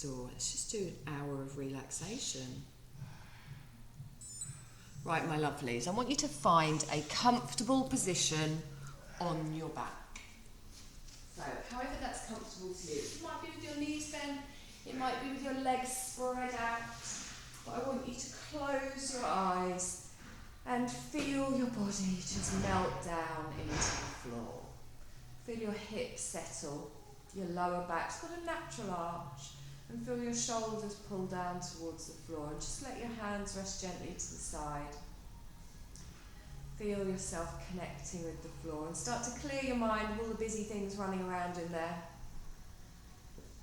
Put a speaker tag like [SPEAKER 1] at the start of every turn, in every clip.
[SPEAKER 1] or let's just do an hour of relaxation. Right, my lovelies, I want you to find a comfortable position on your back. So, however that's comfortable to you. It might be with your knees bent, it might be with your legs spread out, but I want you to close your eyes and feel your body just melt down into the floor. Feel your hips settle, your lower back's got a natural arch, and feel your shoulders pull down towards the floor. And just let your hands rest gently to the side. Feel yourself connecting with the floor and start to clear your mind of all the busy things running around in there.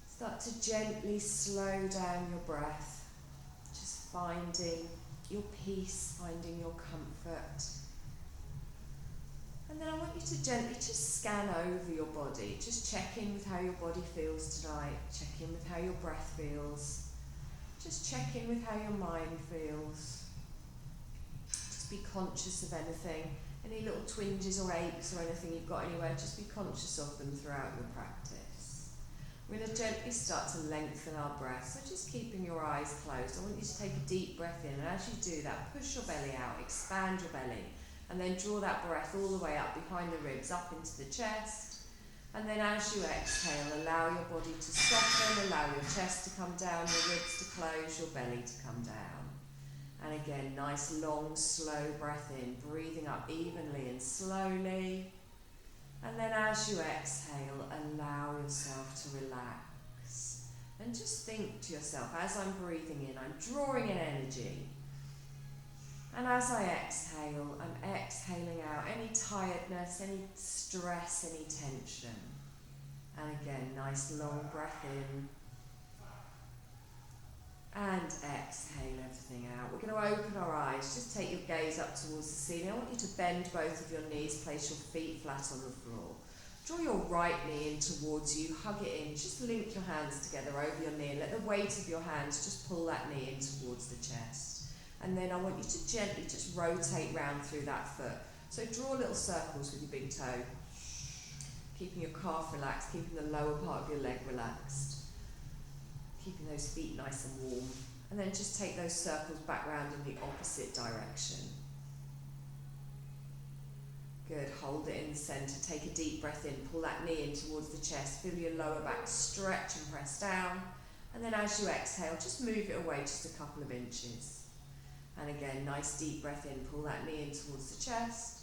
[SPEAKER 1] Start to gently slow down your breath, just finding your peace, finding your comfort. And then I want you to gently just scan over your body. Just check in with how your body feels tonight. Check in with how your breath feels. Just check in with how your mind feels. Just be conscious of anything. Any little twinges or aches or anything you've got anywhere, just be conscious of them throughout your practice. We're going to gently start to lengthen our breath. So just keeping your eyes closed, I want you to take a deep breath in. And as you do that, push your belly out, expand your belly. And then draw that breath all the way up behind the ribs, up into the chest. And then as you exhale, allow your body to soften, allow your chest to come down, your ribs to close, your belly to come down. And again, nice long, slow breath in, breathing up evenly and slowly. And then as you exhale, allow yourself to relax. And just think to yourself, as I'm breathing in, I'm drawing in energy. And as I exhale, I'm exhaling out any tiredness, any stress, any tension. And again, nice long breath in. And exhale everything out. We're going to open our eyes. Just take your gaze up towards the ceiling. I want you to bend both of your knees, place your feet flat on the floor. Draw your right knee in towards you, hug it in. Just link your hands together over your knee and let the weight of your hands just pull that knee in towards the chest. And then I want you to gently just rotate round through that foot. So draw little circles with your big toe. Keeping your calf relaxed, keeping the lower part of your leg relaxed. Keeping those feet nice and warm. And then just take those circles back round in the opposite direction. Good, hold it in the centre. Take a deep breath in, pull that knee in towards the chest. Feel your lower back stretch and press down. And then as you exhale, just move it away just a couple of inches. And again, nice deep breath in, pull that knee in towards the chest.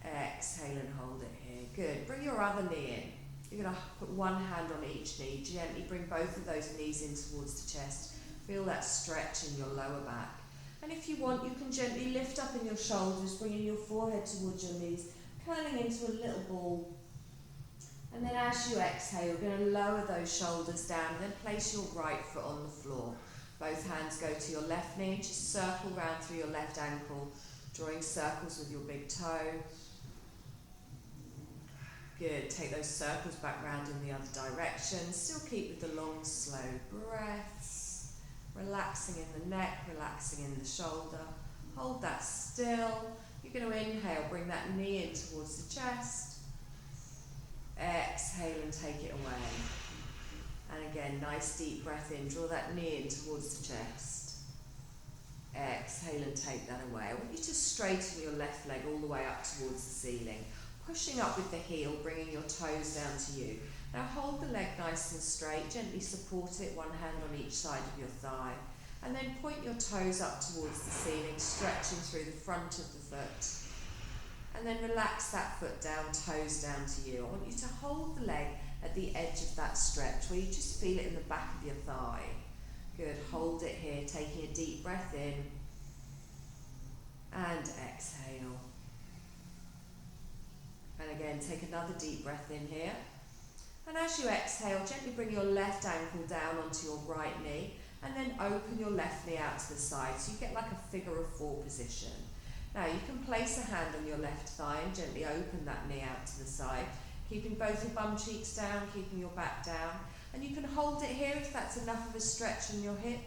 [SPEAKER 1] Exhale and hold it here. Good. Bring your other knee in. You're going to put one hand on each knee. Gently bring both of those knees in towards the chest. Feel that stretch in your lower back. And if you want, you can gently lift up in your shoulders, bringing your forehead towards your knees, curling into a little ball. And then as you exhale, you're going to lower those shoulders down and then place your right foot on the floor. Both hands go to your left knee, just circle round through your left ankle, drawing circles with your big toe. Good, take those circles back round in the other direction. Still keep with the long, slow breaths. Relaxing in the neck, relaxing in the shoulder. Hold that still. You're going to inhale, bring that knee in towards the chest. Exhale and take it away. And again, nice deep breath in, draw that knee in towards the chest. Exhale and take that away. I want you to straighten your left leg all the way up towards the ceiling, pushing up with the heel, bringing your toes down to you. Now hold the leg nice and straight, gently support it, one hand on each side of your thigh. And then point your toes up towards the ceiling, stretching through the front of the foot. And then relax that foot down, toes down to you. I want you to hold the leg at the edge of that stretch where you just feel it in the back of your thigh. Good, hold it here, taking a deep breath in and exhale. And again, take another deep breath in here. And as you exhale, gently bring your left ankle down onto your right knee and then open your left knee out to the side so you get like a figure of four position. Now you can place a hand on your left thigh and gently open that knee out to the side, keeping both your bum cheeks down, keeping your back down. And you can hold it here if that's enough of a stretch in your hip.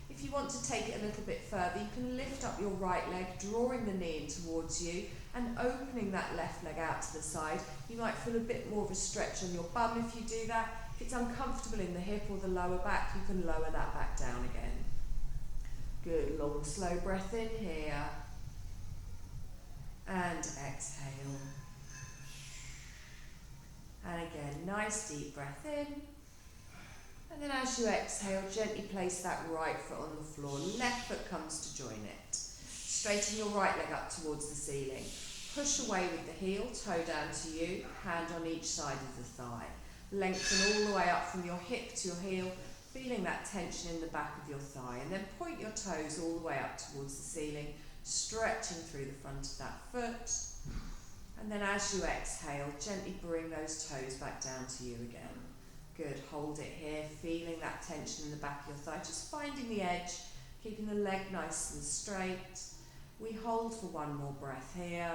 [SPEAKER 1] If you want to take it a little bit further, you can lift up your right leg, drawing the knee in towards you, and opening that left leg out to the side. You might feel a bit more of a stretch on your bum if you do that. If it's uncomfortable in the hip or the lower back, you can lower that back down again. Good, long slow breath in here. And exhale. And again, nice deep breath in. And then as you exhale, gently place that right foot on the floor. Left foot comes to join it. Straighten your right leg up towards the ceiling. Push away with the heel, toe down to you, hand on each side of the thigh. Lengthen all the way up from your hip to your heel, feeling that tension in the back of your thigh. And then point your toes all the way up towards the ceiling, stretching through the front of that foot. And then as you exhale, gently bring those toes back down to you again. Good, hold it here, feeling that tension in the back of your thigh, just finding the edge, keeping the leg nice and straight. We hold for one more breath here,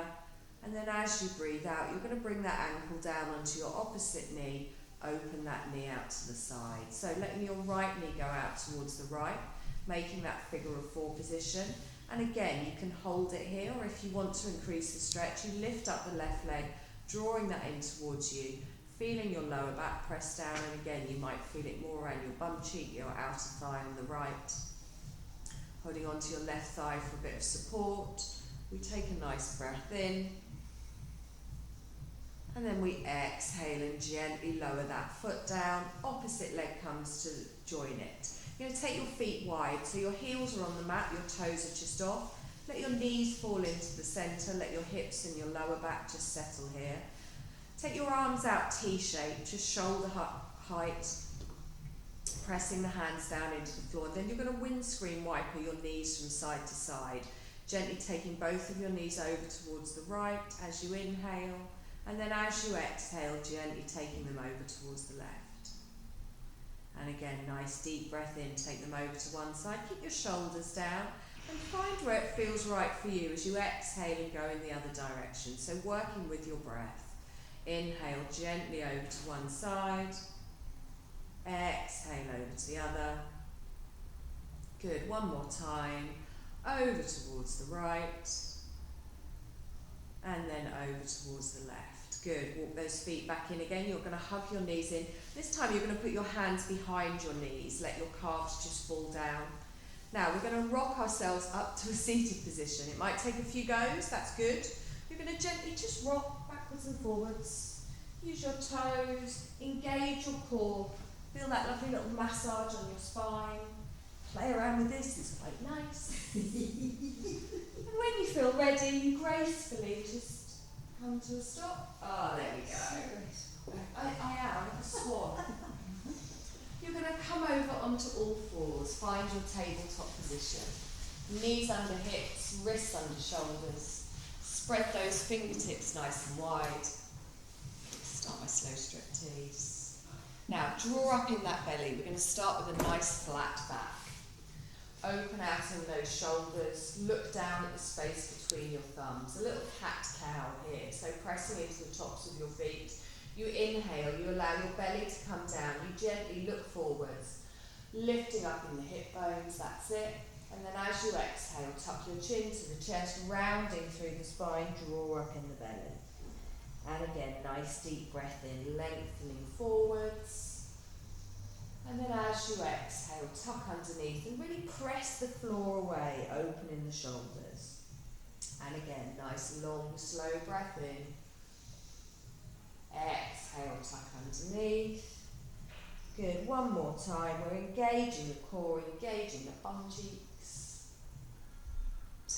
[SPEAKER 1] and then as you breathe out, you're going to bring that ankle down onto your opposite knee, open that knee out to the side. So letting your right knee go out towards the right, making that figure of four position. And again, you can hold it here, or if you want to increase the stretch, you lift up the left leg, drawing that in towards you, feeling your lower back press down, and again, you might feel it more around your bum cheek, your outer thigh on the right. Holding onto your left thigh for a bit of support. We take a nice breath in. And then we exhale and gently lower that foot down. Opposite leg comes to join it. You're going to take your feet wide, so your heels are on the mat, your toes are just off. Let your knees fall into the centre, let your hips and your lower back just settle here. Take your arms out T-shape, just shoulder height, pressing the hands down into the floor. Then you're going to windscreen wiper your knees from side to side, gently taking both of your knees over towards the right as you inhale, and then as you exhale, gently taking them over towards the left. And again, nice deep breath in, take them over to one side, keep your shoulders down, and find where it feels right for you as you exhale and go in the other direction. So working with your breath. Inhale gently over to one side, exhale over to the other. Good, one more time, over towards the right, and then over towards the left. Good, walk those feet back in again. You're going to hug your knees in. This time you're going to put your hands behind your knees, let your calves just fall down. Now we're going to rock ourselves up to a seated position. It might take a few goes, that's good. You're going to gently just rock backwards and forwards. Use your toes, engage your core, feel that lovely little massage on your spine. Play around with this, it's quite nice. And when you feel ready, you gracefully just come to a stop. Oh, there we go. I am a swan. You're going to come over onto all fours, find your tabletop position. Knees under hips, wrists under shoulders. Spread those fingertips nice and wide. Start my slow striptease. Now, draw up in that belly. We're going to start with a nice flat back. Open out in those shoulders. Look down at the space between your thumbs. A little cat-cow here. So pressing into the tops of your feet. You inhale, you allow your belly to come down. You gently look forwards. Lifting up in the hip bones, that's it. And then as you exhale, tuck your chin to the chest, rounding through the spine, draw up in the belly. And again, nice deep breath in, lengthening forwards. And then as you exhale, tuck underneath and really press the floor away, opening the shoulders. And again, nice long, slow breath in. Exhale, tuck underneath. Good, one more time. We're engaging the core, engaging the bum cheeks.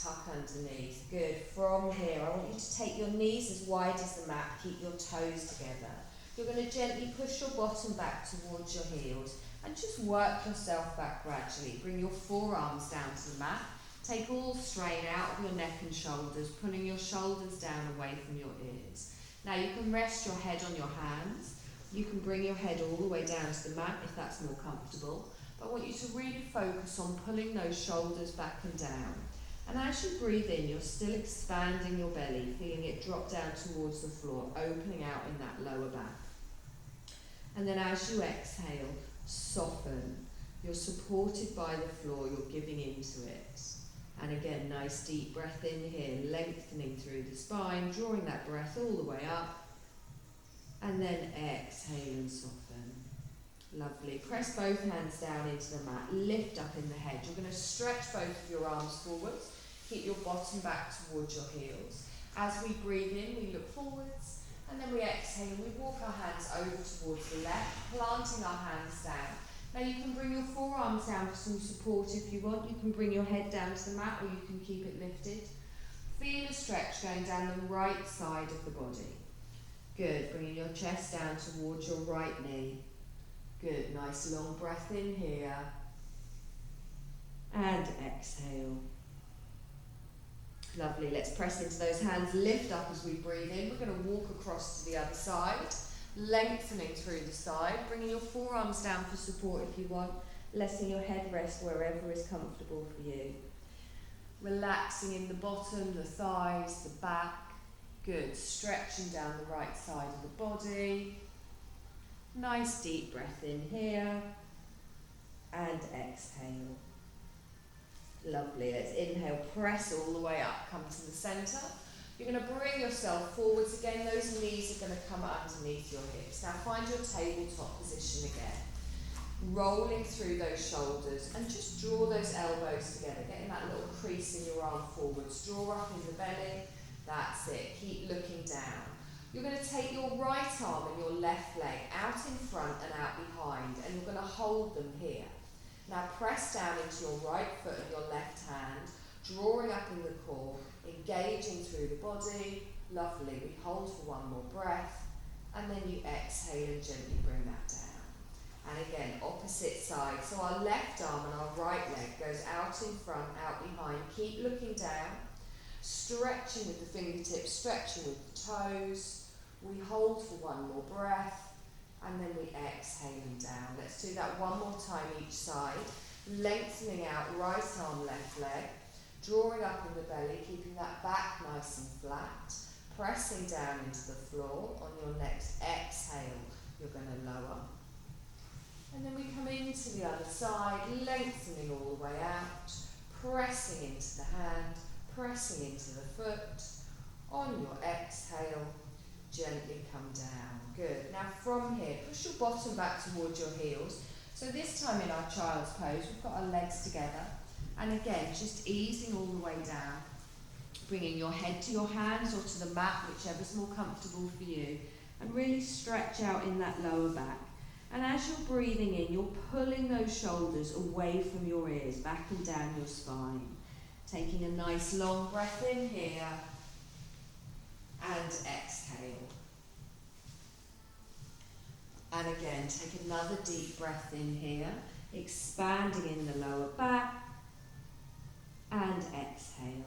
[SPEAKER 1] Tuck underneath. Good. From here, I want you to take your knees as wide as the mat. Keep your toes together. You're going to gently push your bottom back towards your heels and just work yourself back gradually. Bring your forearms down to the mat. Take all strain out of your neck and shoulders, pulling your shoulders down away from your ears. Now you can rest your head on your hands. You can bring your head all the way down to the mat if that's more comfortable. But I want you to really focus on pulling those shoulders back and down. And as you breathe in, you're still expanding your belly, feeling it drop down towards the floor, opening out in that lower back. And then as you exhale, soften. You're supported by the floor, you're giving into it. And again, nice deep breath in here, lengthening through the spine, drawing that breath all the way up. And then exhale and soften. Lovely. Press both hands down into the mat, lift up in the head. You're going to stretch both of your arms forwards, keep your bottom back towards your heels. As we breathe in, we look forwards, and then we exhale and we walk our hands over towards the left, planting our hands down. Now you can bring your forearms down for some support if you want. You can bring your head down to the mat, or you can keep it lifted. Feel a stretch going down the right side of the body. Good. Bringing your chest down towards your right knee. Good. Nice long breath in here. And exhale. Lovely. Let's press into those hands. Lift up as we breathe in. We're going to walk across to the other side. Lengthening through the side, bringing your forearms down for support if you want, letting your head rest wherever is comfortable for you. Relaxing in the bottom, the thighs, the back. Good, stretching down the right side of the body. Nice deep breath in here, and exhale. Lovely, let's inhale, press all the way up, come to the centre. You're going to bring yourself forwards again. Those knees are going to come underneath your hips. Now find your tabletop position again. Rolling through those shoulders and just draw those elbows together. Getting that little crease in your arm forwards. Draw up in the belly. That's it. Keep looking down. You're going to take your right arm and your left leg out in front and out behind, and you're going to hold them here. Now press down into your right foot and your left hand, drawing up in the core, engaging through the body. Lovely. We hold for one more breath, and then you exhale and gently bring that down. And again, opposite side. So our left arm and our right leg goes out in front, out behind. Keep looking down, stretching with the fingertips, stretching with the toes. We hold for one more breath, and then we exhale and down. Let's do that one more time each side. Lengthening out, right arm, left leg. Drawing up in the belly, keeping that back nice and flat. Pressing down into the floor. On your next exhale, you're going to lower. And then we come into the other side, lengthening all the way out. Pressing into the hand, pressing into the foot. On your exhale, gently come down. Good. Now from here, push your bottom back towards your heels. So this time in our child's pose, we've got our legs together. And again, just easing all the way down, bringing your head to your hands or to the mat, whichever's more comfortable for you, and really stretch out in that lower back. And as you're breathing in, you're pulling those shoulders away from your ears, back and down your spine. Taking a nice long breath in here, and exhale. And again, take another deep breath in here, expanding in the lower back. And exhale.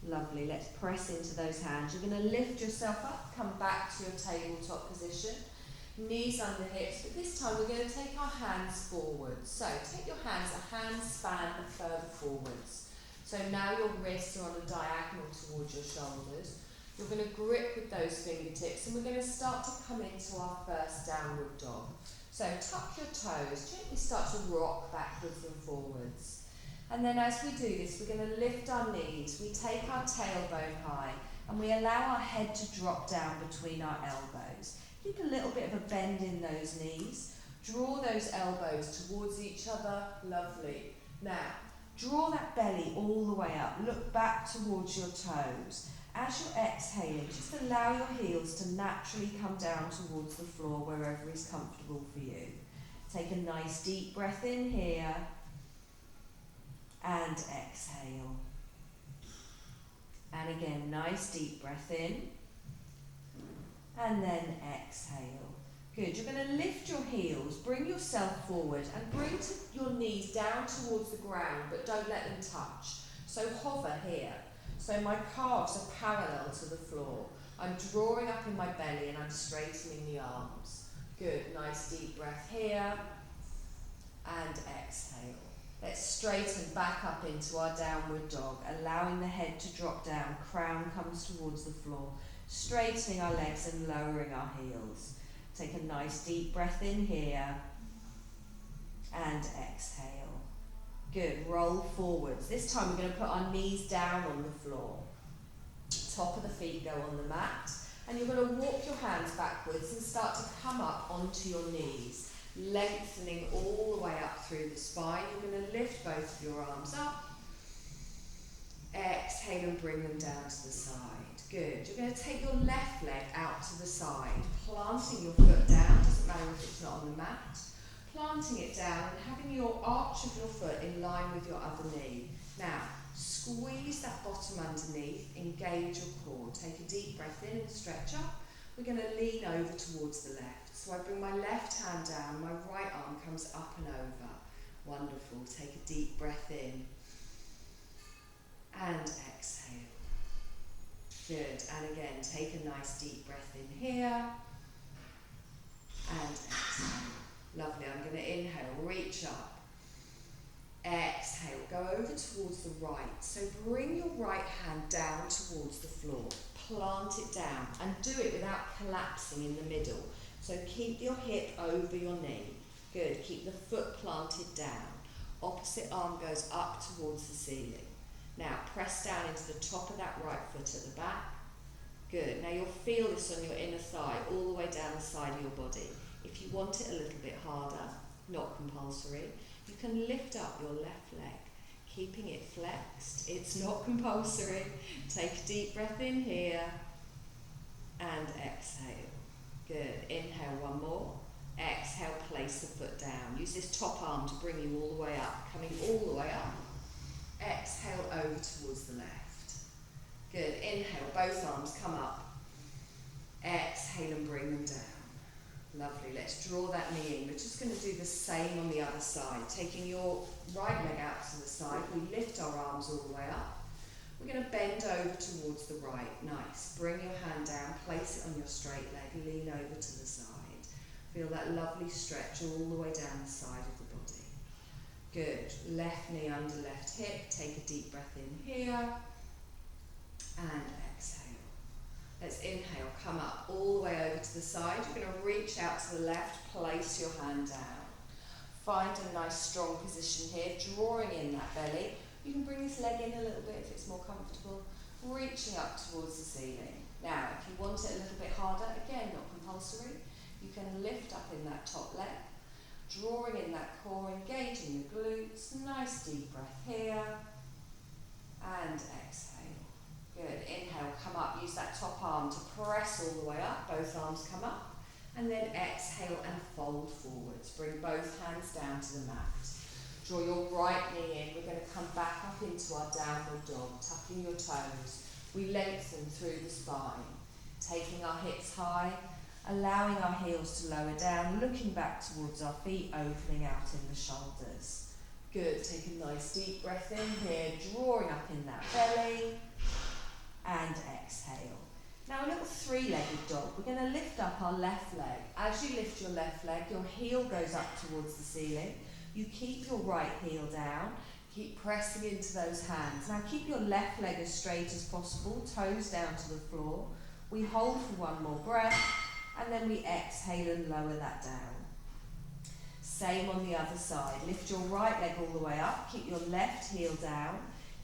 [SPEAKER 1] Lovely. Let's press into those hands. You're going to lift yourself up, come back to your tabletop position. Knees under hips, but this time we're going to take our hands forwards. So take your hands a hand span further forwards. So now your wrists are on a diagonal towards your shoulders. You're going to grip with those fingertips, and we're going to start to come into our first downward dog. So tuck your toes, gently start to rock backwards and forwards. And then as we do this, we're going to lift our knees, we take our tailbone high, and we allow our head to drop down between our elbows. Keep a little bit of a bend in those knees. Draw those elbows towards each other. Lovely. Now, draw that belly all the way up. Look back towards your toes. As you're exhaling, just allow your heels to naturally come down towards the floor wherever is comfortable for you. Take a nice deep breath in here. And exhale. And again, nice deep breath in. And then exhale. Good. You're going to lift your heels, bring yourself forward, and bring your knees down towards the ground, but don't let them touch. So hover here. So my calves are parallel to the floor. I'm drawing up in my belly and I'm straightening the arms. Good. Nice deep breath here. And exhale. Let's straighten back up into our downward dog, allowing the head to drop down, crown comes towards the floor, straightening our legs and lowering our heels. Take a nice deep breath in here, and exhale. Good, roll forwards. This time we're going to put our knees down on the floor. Top of the feet go on the mat. And you're going to walk your hands backwards and start to come up onto your knees, lengthening all the way up through the spine. You're going to lift both of your arms up. Exhale and bring them down to the side. Good. You're going to take your left leg out to the side, planting your foot down. Doesn't matter if it's not on the mat. Planting it down and having your arch of your foot in line with your other knee. Now, squeeze that bottom underneath, engage your core. Take a deep breath in and stretch up. We're going to lean over towards the left. So I bring my left hand down, my right arm comes up and over. Wonderful. Take a deep breath in. And exhale. Good. And again, take a nice deep breath in here. And exhale. Lovely. I'm going to inhale, reach up. Exhale, go over towards the right. So bring your right hand down towards the floor. Plant it down and do it without collapsing in the middle. So keep your hip over your knee. Good. Keep the foot planted down. Opposite arm goes up towards the ceiling. Now press down into the top of that right foot at the back. Good. Now you'll feel this on your inner thigh all the way down the side of your body. If you want it a little bit harder, not compulsory, you can lift up your left leg, keeping it flexed. It's not compulsory. Take a deep breath in here and exhale. Good. Inhale, one more. Exhale, place the foot down. Use this top arm to bring you all the way up, coming all the way up. Exhale over towards the left. Good. Inhale, both arms come up. Exhale and bring them down. Lovely. Let's draw that knee in. We're just going to do the same on the other side. Taking your right leg out to the side, we lift our arms all the way up. We're going to bend over towards the right. Nice. Bring your hand down, place it on your straight leg, lean over to the side. Feel that lovely stretch all the way down the side of the body. Good. Left knee under left hip. Take a deep breath in here. And exhale. Let's inhale, come up all the way over to the side. You're going to reach out to the left, place your hand down. Find a nice strong position here, drawing in that belly. You can bring this leg in a little bit if it's more comfortable. Reaching up towards the ceiling. Now, if you want it a little bit harder, again, not compulsory, you can lift up in that top leg, drawing in that core, engaging the glutes. Nice deep breath here. And exhale. Good. Inhale, come up. Use that top arm to press all the way up. Both arms come up. And then exhale and fold forwards. Bring both hands down to the mat. Draw your right knee in. We're going to come back up into our downward dog, tucking your toes. We lengthen through the spine, taking our hips high, allowing our heels to lower down, looking back towards our feet, opening out in the shoulders. Good. Take a nice deep breath in here, drawing up in that belly. And exhale. Now a little three-legged dog. We're going to lift up our left leg. As you lift your left leg, your heel goes up towards the ceiling. You keep your right heel down. Keep pressing into those hands. Now keep your left leg as straight as possible, toes down to the floor. We hold for one more breath, and then we exhale and lower that down. Same on the other side. Lift your right leg all the way up. Keep your left heel down.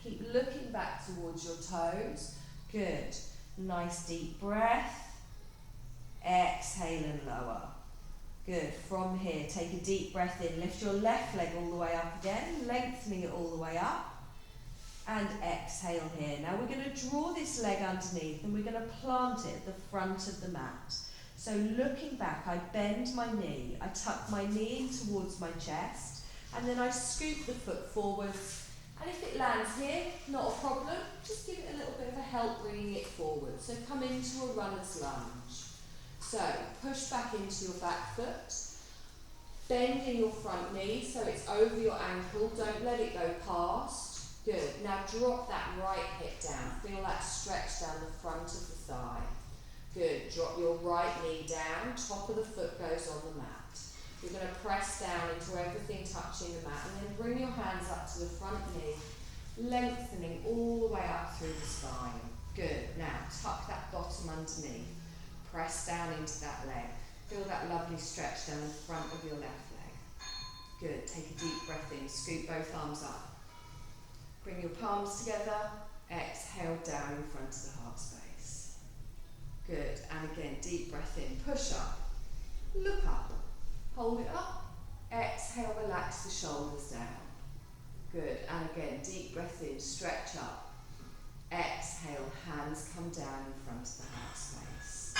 [SPEAKER 1] Keep looking back towards your toes. Good. Nice deep breath. Exhale and lower. Good. From here, take a deep breath in. Lift your left leg all the way up again, lengthening it all the way up. And exhale here. Now we're going to draw this leg underneath and we're going to plant it at the front of the mat. So looking back, I bend my knee. I tuck my knee in towards my chest. And then I scoop the foot forwards. And if it lands here, not a problem, just give it a little bit of a help bringing it forward. So come into a runner's lunge. So push back into your back foot, bending your front knee so it's over your ankle, don't let it go past. Good. Now drop that right hip down, feel that stretch down the front of the thigh. Good. Drop your right knee down, top of the foot goes on the mat. You're going to press down into everything touching the mat and then bring your hands up to the front knee, lengthening all the way up through the spine. Good. Now tuck that bottom underneath. Press down into that leg. Feel that lovely stretch down the front of your left leg. Good. Take a deep breath in. Scoop both arms up. Bring your palms together. Exhale down in front of the heart space. Good. And again, deep breath in. Push up. Look up. Hold it up. Exhale, relax the shoulders down. Good. And again, deep breath in. Stretch up. Exhale, hands come down in front of the heart space.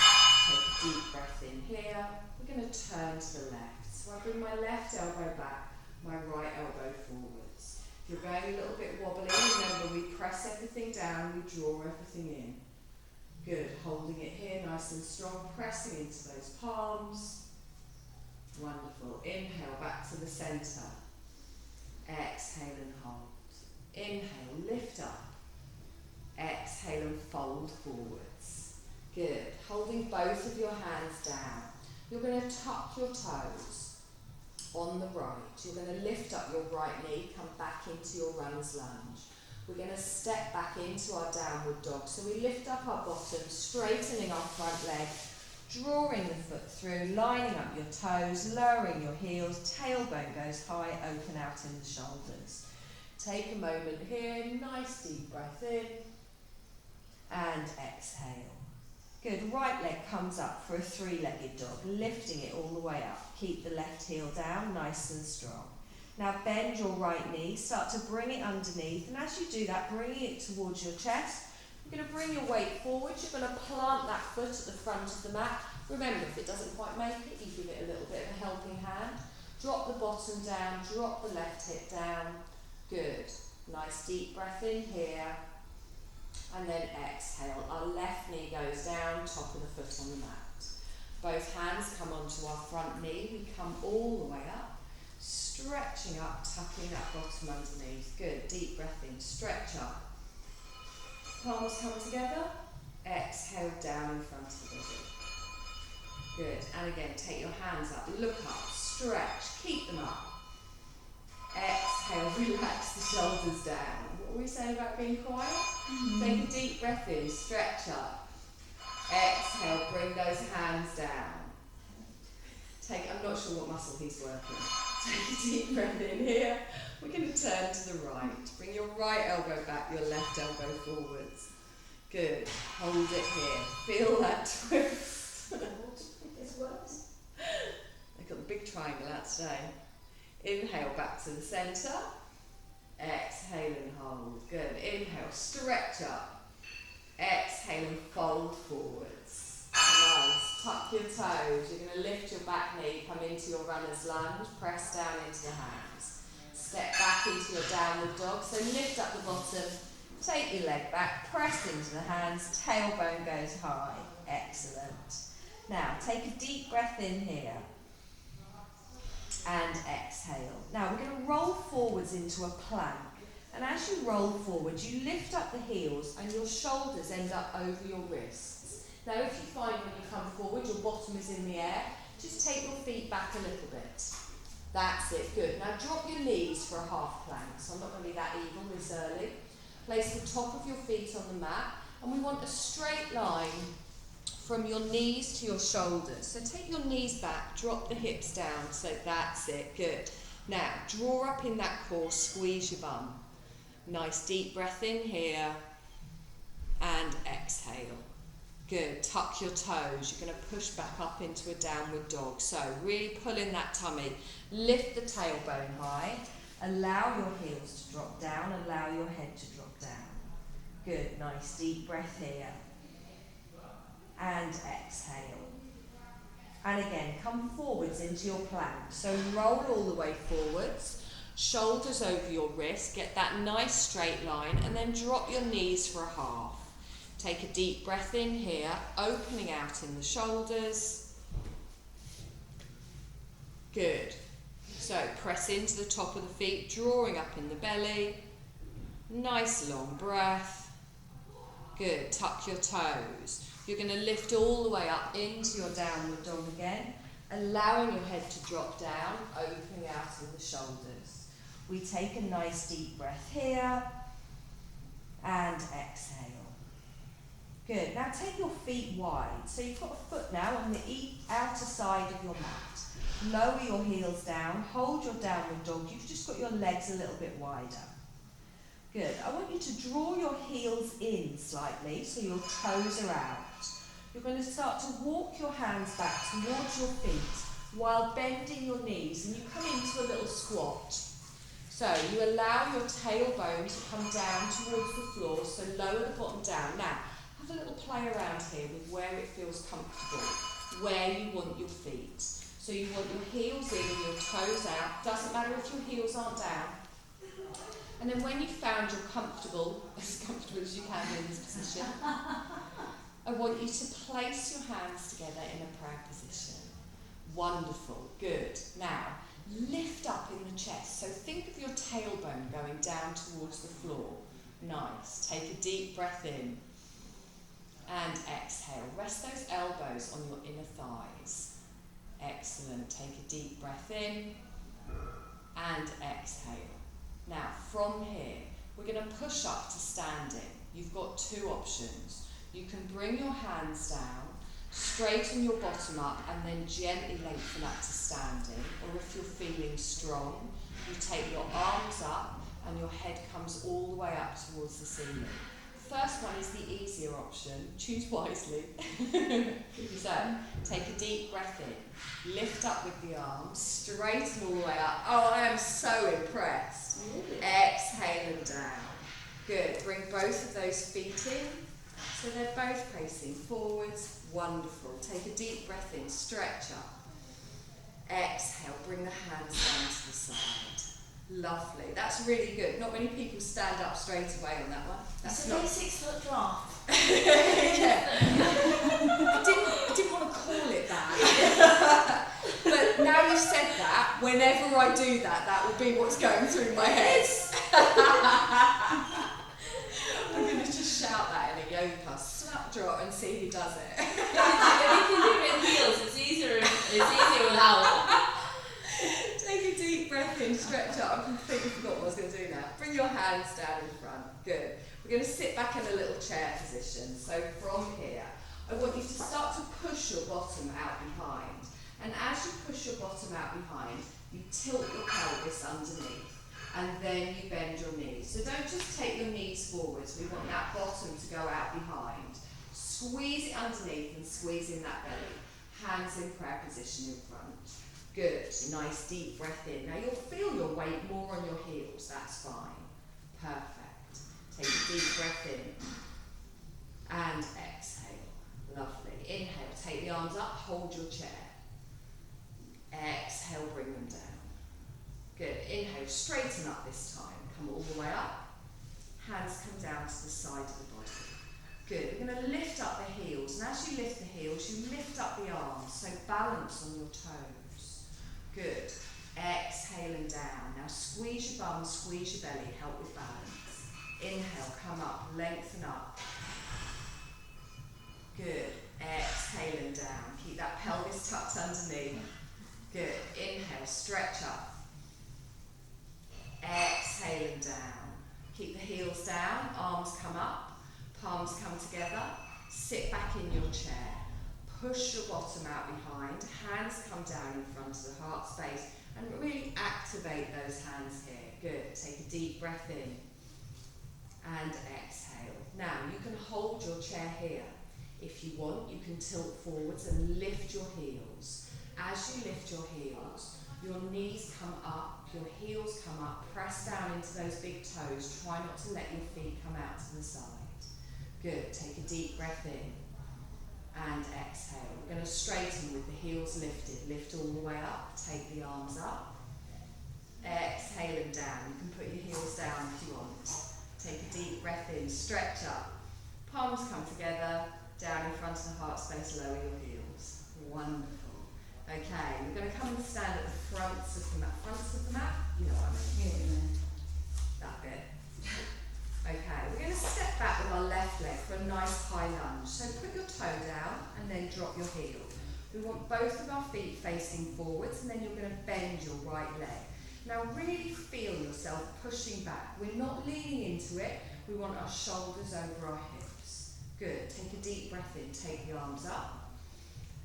[SPEAKER 1] Take a deep breath in here. We're going to turn to the left. So I bring my left elbow back, my right elbow forwards. If you're going a little bit wobbly, remember we press everything down, we draw everything in. Good, holding it here nice and strong, pressing into those palms. Wonderful. Inhale back to the centre. Exhale and hold. Inhale, lift up. Exhale and fold forwards. Good. Holding both of your hands down. You're going to tuck your toes on the right. You're going to lift up your right knee, come back into your runner's lunge. We're going to step back into our downward dog. So we lift up our bottom, straightening our front leg, drawing the foot through, lining up your toes, lowering your heels, tailbone goes high, open out in the shoulders. Take a moment here, nice deep breath in, and exhale. Good, right leg comes up for a three-legged dog, lifting it all the way up. Keep the left heel down, nice and strong. Now bend your right knee, start to bring it underneath, and as you do that, bringing it towards your chest, you're going to bring your weight forward, you're going to plant that foot at the front of the mat. Remember, if it doesn't quite make it, you give it a little bit of a helping hand. Drop the bottom down, drop the left hip down. Good. Nice deep breath in here. And then exhale. Our left knee goes down, top of the foot on the mat. Both hands come onto our front knee. We come all the way up. Stretching up, tucking that bottom underneath. Good. Deep breath in. Stretch up. Palms come together. Exhale down in front of the body. Good. And again, take your hands up. Look up. Stretch. Keep them up. Exhale. Relax the shoulders down. What were we saying about being quiet? Take a deep breath in. Stretch up. Exhale. Bring those hands down. I'm not sure what muscle he's working. Take a deep breath in here. We're going to turn to the right. Bring your right elbow back, your left elbow forwards. Good. Hold it here. Feel that twist. It works. I've got the big triangle out today. Inhale back to the centre. Exhale and hold. Good. Inhale, stretch up. Exhale and fold forwards. Nice. Tuck your toes. You're going to lift your back knee, come into your runner's lunge, press down into the hands. Step back into your downward dog. So lift up the bottom, take your leg back, press into the hands, tailbone goes high. Excellent. Now take a deep breath in here. And exhale. Now we're going to roll forwards into a plank. And as you roll forward, you lift up the heels and your shoulders end up over your wrists. Now if you find when you come forward your bottom is in the air, just take your feet back a little bit. That's it, good. Now drop your knees for a half plank. So I'm not going to be that evil this early. Place the top of your feet on the mat and we want a straight line from your knees to your shoulders. So take your knees back, drop the hips down. So that's it, good. Now draw up in that core, squeeze your bum. Nice deep breath in here and exhale. Good, tuck your toes. You're going to push back up into a downward dog. So really pull in that tummy. Lift the tailbone high. Allow your heels to drop down. Allow your head to drop down. Good, nice deep breath here. And exhale. And again, come forwards into your plank. So roll all the way forwards. Shoulders over your wrist. Get that nice straight line. And then drop your knees for a half. Take a deep breath in here, opening out in the shoulders. Good. So press into the top of the feet, drawing up in the belly. Nice long breath. Good. Tuck your toes. You're going to lift all the way up into your downward dog again, allowing your head to drop down, opening out in the shoulders. We take a nice deep breath here and exhale. Good. Now take your feet wide. So you've got a foot now on the outer side of your mat.
[SPEAKER 2] Lower your heels down, hold your downward dog. You've just got your legs a little bit wider. Good. I want you to draw your heels in slightly so your toes are out. You're going to start to walk your hands back towards your feet while bending your knees, and you come into a little squat. So you allow your tailbone to come down towards the floor, so lower the bottom down. Now, have a little play around here with where it feels comfortable, where you want your feet. So you want your heels in and your toes out. Doesn't matter if your heels aren't down. And then when you've found you're comfortable as you can be in this position, I want you to place your hands together in a prayer position. Wonderful, good. Now, lift up in the chest. So think of your tailbone going down towards the floor. Nice. Take a deep breath in and exhale. Rest those elbows on your inner thighs. Excellent. Take a deep breath in and exhale. Now, from here, we're going to push up to standing. You've got two options. You can bring your hands down, straighten your bottom up, and then gently lengthen up to standing. Or if you're feeling strong, you take your arms up and your head comes all the way up towards the ceiling. First one is the easier option. Choose wisely. So, take a deep breath in. Lift up with the arms, straighten all the way up. Oh, I am so impressed. Exhale and down. Good. Bring both of those feet in. So they're both facing forwards. Wonderful. Take a deep breath in. Stretch up. Exhale. Bring the hands down to the side. Lovely. That's really good. Not many people stand up straight away on that one. That's
[SPEAKER 3] it's a 6-foot draft.
[SPEAKER 2] Yeah. I didn't want to call it that. But now you've said that, whenever I do that, that will be what's going through my head. I'm going to just shout that in a yoga class. Slap drop and see who does it.
[SPEAKER 3] If you do it in heels, it's easier without.
[SPEAKER 2] Take a deep breath in, stretch up. I completely forgot what I was going to do now. Bring your hands down in front. Good. We're going to sit back in a little chair position. So from here, I want you to start to push your bottom out behind. And as you push your bottom out behind, you tilt your pelvis underneath. And then you bend your knees. So don't just take your knees forwards. We want that bottom to go out behind. Squeeze it underneath and squeeze in that belly. Hands in prayer position in front. Good. Nice deep breath in. Now you'll feel your weight more on your heels. That's fine. Perfect. Take a deep breath in. And exhale. Lovely. Inhale. Take the arms up. Hold your chair. Exhale. Bring them down. Good. Inhale. Straighten up this time. Come all the way up. Hands come down to the side of the body. Good. We're going to lift up the heels. And as you lift the heels, you lift up the arms. So balance on your toes. Good. Exhale and down. Now squeeze your bum, squeeze your belly. Help with balance. Inhale. Come up. Lengthen up. Good. Exhale and down. Keep that pelvis tucked underneath. Good. Inhale. Stretch up. Exhale and down. Keep the heels down, arms come up, palms come together. Sit back in your chair. Push your bottom out behind, hands come down in front of the heart space, and really activate those hands here. Good. Take a deep breath in and exhale. Now you can hold your chair here. If you want, you can tilt forwards and lift your heels. As you lift your heels, your knees come up, your heels come up, press down into those big toes. Try not to let your feet come out to the side. Good. Take a deep breath in and exhale. We're going to straighten with the heels lifted. Lift all the way up. Take the arms up. Exhale and down. You can put your heels down if you want. Take a deep breath in. Stretch up. Palms come together. Down in front of the heart space. Lower your heels. Wonderful. Okay, we're going to come and stand at the fronts of the mat. Fronts of the mat? You know what I mean.
[SPEAKER 3] Yeah.
[SPEAKER 2] That bit. Okay, we're going to step back with our left leg for a nice high lunge. So put your toe down and then drop your heel. We want both of our feet facing forwards, and then you're going to bend your right leg. Now really feel yourself pushing back. We're not leaning into it. We want our shoulders over our hips. Good. Take a deep breath in. Take the arms up.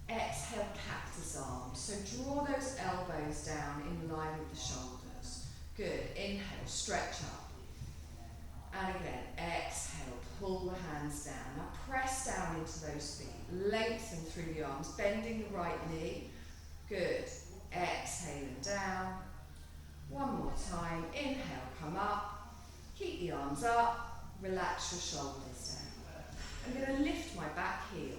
[SPEAKER 1] Exhale, cactus arms. So draw those elbows down in line with the shoulders. Good. Inhale, stretch up. And again, exhale, pull the hands down. Now press down into those feet. Lengthen through the arms, bending the right knee. Good. Exhaling down. One more time. Inhale, come up. Keep the arms up. Relax your shoulders down. I'm going to lift my back heel.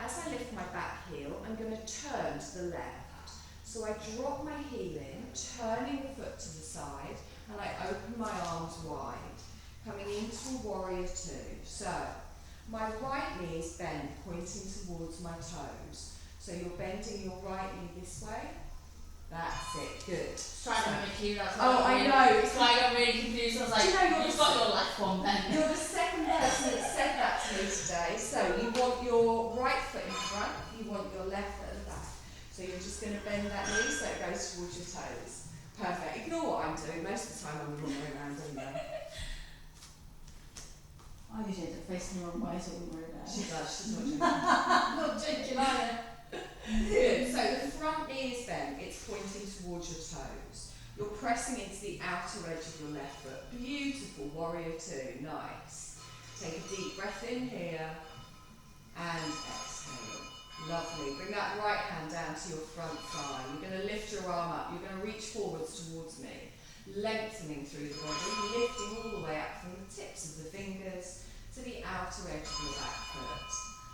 [SPEAKER 1] As I lift my back heel, I'm going to turn to the left. So I drop my heel in, turning the foot to the side, and I open my arms wide, coming into a warrior two. So my right knee is bent, pointing towards my toes. So you're bending your right knee this way. That's it, good.
[SPEAKER 3] Trying to mimic you, that's why
[SPEAKER 1] Oh, I know.
[SPEAKER 3] That's why I got really confused. I was like,
[SPEAKER 1] Do you know
[SPEAKER 3] you've got your left one then.
[SPEAKER 1] You're the second person that said that to me today. So you want your right foot in front, you want your left foot at the back. So you're just going to bend that knee so it goes towards your toes. Perfect. Ignore what I'm doing. Most of the time I'm the wrong way around anyway.
[SPEAKER 3] I usually end up facing the wrong way, so I wouldn't worry about it.
[SPEAKER 1] She does. She's not joking.
[SPEAKER 3] Not joking either.
[SPEAKER 1] Good. So the front knee is bent. It's pointing towards your toes. You're pressing into the outer edge of your left foot. Beautiful. Warrior two. Nice. Take a deep breath in here. And exhale. Lovely. Bring that right hand down to your front thigh. You're going to lift your arm up. You're going to reach forwards towards me. Lengthening through the body. Lifting all the way up from the tips of the fingers to the outer edge of your back foot.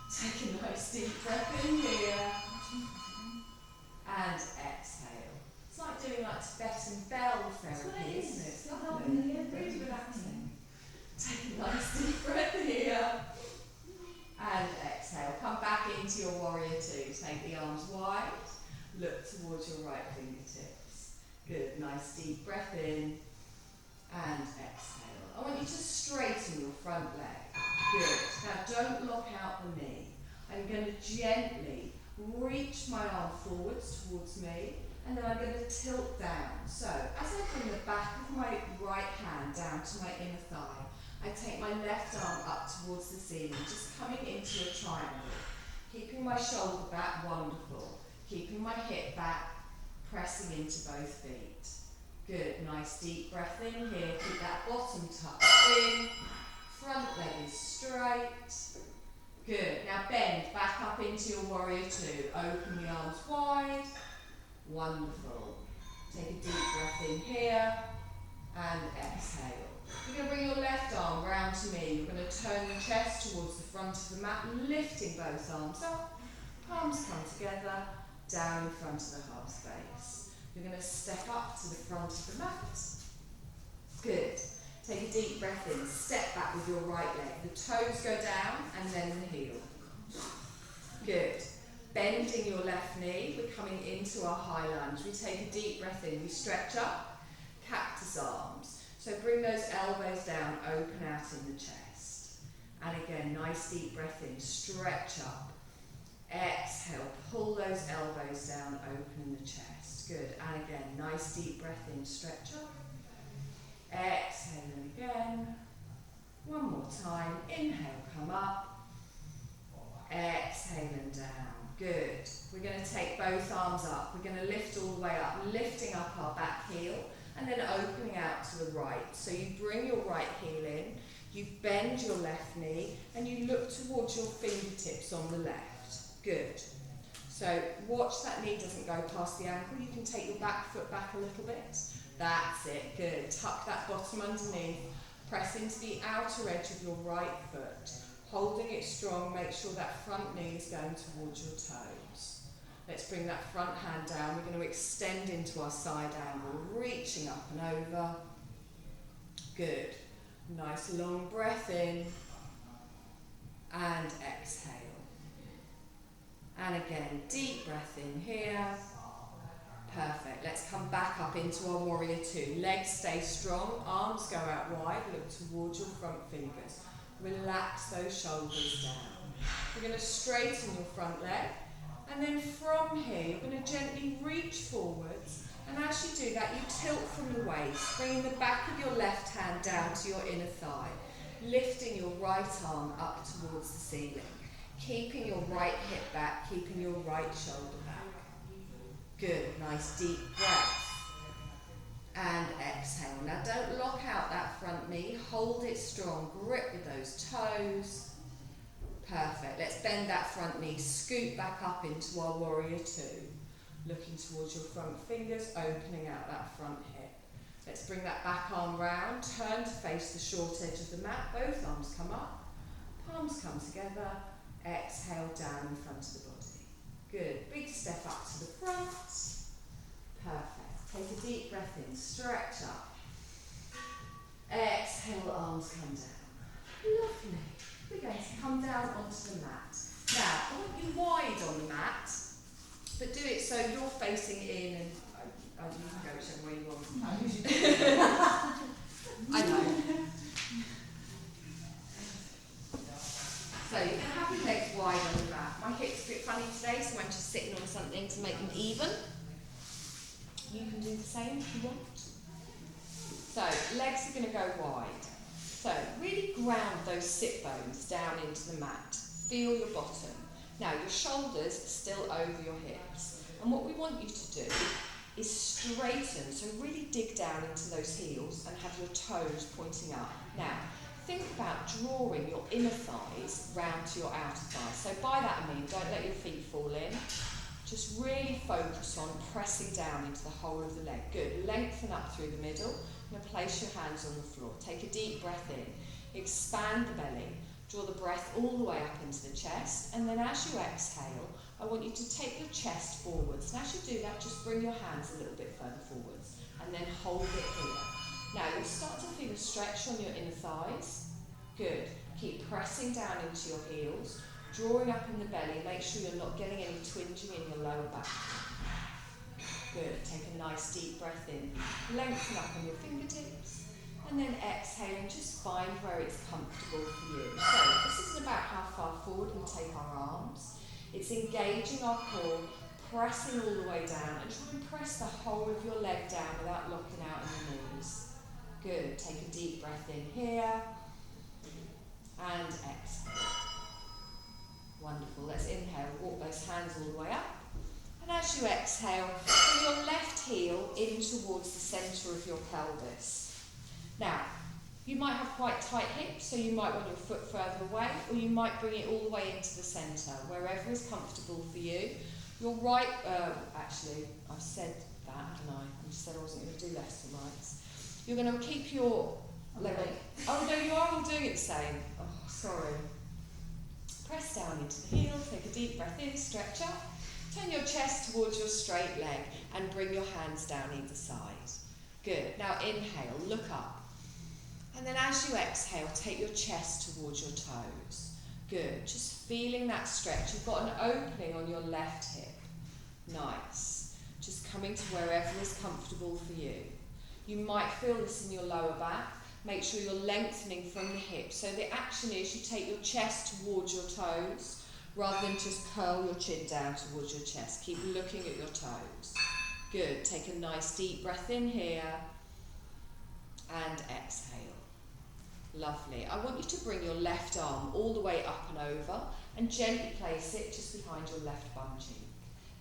[SPEAKER 1] Take a nice deep breath in here. And exhale. It's like doing like Tibetan bell therapy, isn't it? It's lovely. Really relaxing. Take a nice deep breath here. And exhale. Come back into your warrior two. Take the arms wide. Look towards your right fingertips. Good. Nice deep breath in. And exhale. I want you to straighten your front leg. Good. Now don't lock out the knee. I'm going to gently reach my arm forwards towards me, and then I'm going to tilt down. So as I bring the back of my right hand down to my inner thigh, I take my left arm up towards the ceiling, just coming into a triangle. Keeping my shoulder back, wonderful. Keeping my hip back, pressing into both feet. Good. Nice deep breath in here. Keep that bottom tucked in. Front leg is straight. Good. Now bend back up into your warrior two. Open the arms wide. Wonderful. Take a deep breath in here. And exhale. You're going to bring your left arm round to me. You're going to turn your chest towards the front of the mat, lifting both arms up. Palms come together. Down in front of the heart space. You're going to step up to the front of the mat. Good. Take a deep breath in. Step back with your right leg. The toes go down and then the heel. Good. Bending your left knee. We're coming into our high lunge. We take a deep breath in. We stretch up. Cactus arms. So bring those elbows down. Open out in the chest. And again, nice deep breath in. Stretch up. Exhale. Pull those elbows down. Open in the chest. Good. And again, nice deep breath in. Stretch up. Exhaling again. One more time. Inhale, come up. Exhaling down. Good. We're going to take both arms up. We're going to lift all the way up, lifting up our back heel and then opening out to the right. So you bring your right heel in, you bend your left knee and you look towards your fingertips on the left. Good. So watch that knee doesn't go past the ankle. You can take your back foot back a little bit. That's it, good. Tuck that bottom underneath. Press into the outer edge of your right foot. Holding it strong, make sure that front knee is going towards your toes. Let's bring that front hand down. We're going to extend into our side angle, reaching up and over. Good. Nice long breath in. And exhale. And again, deep breath in here. Perfect. Let's come back up into our warrior two. Legs stay strong, arms go out wide, look towards your front fingers. Relax those shoulders down. We're going to straighten your front leg, and then from here you're going to gently reach forwards, and as you do that you tilt from the waist, bringing the back of your left hand down to your inner thigh, lifting your right arm up towards the ceiling. Keeping your right hip back, keeping your right shoulder back. Good, nice deep breath. And exhale. Now don't lock out that front knee, hold it strong, grip with those toes. Perfect, let's bend that front knee, scoot back up into our warrior two. Looking towards your front fingers, opening out that front hip. Let's bring that back arm round, turn to face the short edge of the mat, both arms come up, palms come together, exhale down in front of the body. Good, big step up to the front. Perfect, take a deep breath in, stretch up. Exhale, arms come down. Lovely. We're going to come down onto the mat. Now, I want you wide on the mat, but do it so you're facing in and you can go whichever way you want. I know. So you're going to have your legs wide on the mat. My hips are a bit funny today, so I'm just sitting on something to make them even. You can do the same if you want. So legs are going to go wide. So really ground those sit bones down into the mat. Feel your bottom. Now your shoulders are still over your hips. And what we want you to do is straighten, so really dig down into those heels and have your toes pointing up. Now, think about drawing your inner thighs round to your outer thighs. So by that I mean, don't let your feet fall in. Just really focus on pressing down into the whole of the leg. Good. Lengthen up through the middle. Now place your hands on the floor. Take a deep breath in. Expand the belly. Draw the breath all the way up into the chest. And then as you exhale, I want you to take your chest forwards. And as you do that, just bring your hands a little bit further forwards. And then hold it here. Now you'll start to feel a stretch on your inner thighs. Good. Keep pressing down into your heels. Drawing up in the belly. Make sure you're not getting any twinging in your lower back. Good. Take a nice deep breath in. Lengthen up on your fingertips. And then exhale and just find where it's comfortable for you. So this isn't about how far forward we take our arms. It's engaging our core, pressing all the way down, and try and press the whole of your leg down without locking out in the knees. Good. Take a deep breath in here. And exhale. Wonderful. Let's inhale. Walk those hands all the way up. And as you exhale, bring your left heel in towards the centre of your pelvis. Now, you might have quite tight hips, so you might want your foot further away, or you might bring it all the way into the centre, wherever is comfortable for you. Your right, actually, I've said that, haven't I? I just said I wasn't going to do lefts and rights. You're going to keep your leg. Oh no, you are all doing it the same. Oh, sorry. Press down into the heel, take a deep breath in, stretch up. Turn your chest towards your straight leg and bring your hands down either side. Good. Now inhale, look up. And then as you exhale, take your chest towards your toes. Good. Just feeling that stretch. You've got an opening on your left hip. Nice. Just coming to wherever is comfortable for you. You might feel this in your lower back. Make sure you're lengthening from the hips. So the action is you take your chest towards your toes rather than just curl your chin down towards your chest. Keep looking at your toes. Good. Take a nice deep breath in here and exhale. Lovely. I want you to bring your left arm all the way up and over and gently place it just behind your left bum cheek.